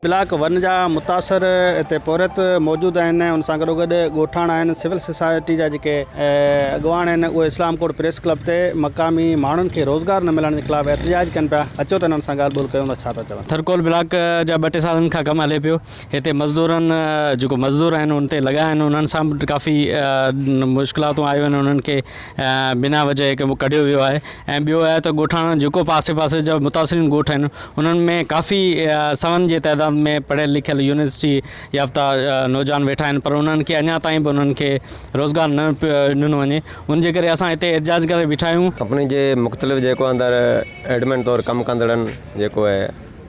Block one जा मुतासर इतने पौरत मौजूद आहिनि। उन सां गॾोगॾु ॻोठाणा आहिनि, सिविल सोसाइटी जा जेके अॻवान आहिनि उहे इस्लाम कोट प्रेस क्लब ते मक़ामी माण्हुनि खे रोज़गार न मिलण जे ख़िलाफ़ एहतजाज कनि पिया। अचो त हिननि सां ॻाल्हि ॿोल कयूं त छा था चवनि। थरकोल ब्लॉक जा 2-3 सालनि खां कमु हले पियो। हिते मज़दूरनि जेको मज़दूर आहिनि उन ते लॻा आहिनि, उन्हनि सां काफ़ी मुश्किलातूं आयूं आहिनि। उन्हनि खे बिना वजह के कढियो वियो आहे। ऐं ॿियो आहे त ॻोठाणा जेको पासे पासे जा मुतासिरीन ॻोठ आहिनि उन्हनि में काफ़ी सवनि जे तइदाद में पढ़ियल लिखियल यूनिवर्सिटी याफ़्ता नौजवान वेठा आहिनि, पर उन्हनि खे अञा ताईं बि उन्हनि खे रोज़गार न ॾिनो वञे। उनजे करे असां हिते एहतजाज करे बीठा आहियूं। कंपनी जे मुख़्तलिफ़ जेको अंदरि एडमिन तौरु कमु कंदड़नि जेको आहे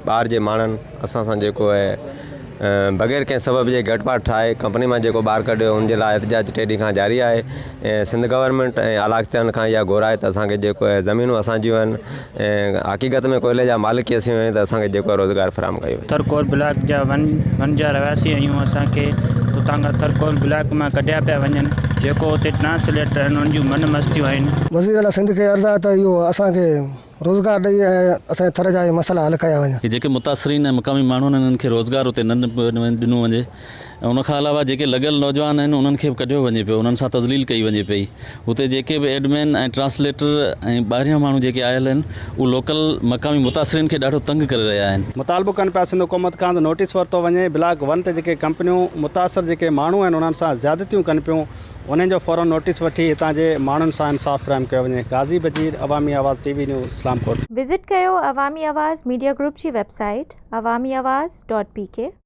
ॿाहिरि जे माण्हुनि असां सां जेको आहे बग़ैर कंहिं सबब जे गठपाट ठाहे कंपनी मां जेको ॿाहिरि कढियो उनजे लाइ एहतजाज 3 ॾींहं खां जारी आहे। ऐं सिंध गवर्नमेंट ऐं आला इख़्तियारनि खां इहा घुराए त असांखे जेको आहे ज़मीनूं असांजियूं आहिनि ऐं हक़ीक़त में कोयले जा मालिक असीं आहियूं त असांखे जेको रोज़गार फराहम कयो। थरकोल ब्लॉक जा वन जा रहिवासी आहियूं। असांखे हुतां खां थरकोल ब्लॉक मां कढिया पिया वञनि। जेको हुते ट्रांसलेटर आहिनि उन जूं मन मस्तियूं आहिनि। वज़ीर आला सिंध खे अर्ज़ु आहे त इहो असांखे रोज़गार ॾेई ऐं असांजे थर जा मसइला हल कया वञनि। जेके मुतासिरीन ऐं मक़ामी माण्हू आहिनि उन्हनि खे रोज़गार उते न ॾिनो वञे। ऐं उनखां अलावा जेके लॻियल नौजवान आहिनि उन्हनि खे कढियो वञे पियो, उन्हनि सां तज़लील कई वञे पई। हुते जेके बि एडमिन ऐं ट्रांसलेटर ऐं ॿाहिरियां माण्हू जेके आयल आहिनि उहे लोकल मक़ामी मुतासिरीन खे ॾाढो तंग करे रहिया आहिनि। मुतालबो कनि पिया सिंध हुकूमत खां त नोटिस वरितो वञे। ब्लॉक वन ते जेके कंपनियूं मुतासिर जेके माण्हू आहिनि उन्हनि सां ज़्यादतियूं कनि पियूं, उन्हनि जो फ़ौरन नोटिस वठी हितां जे माण्हुनि सां इंसाफ़ फ़राहम कयो वञे। गाज़ी बजीर, अवामी आवाज़ TV न्यूज़, इस्लाम कोट। विज़िट कयो अवामी आवाज़ मीडिया ग्रुप जी वेबसाइट awamiawaz.pk।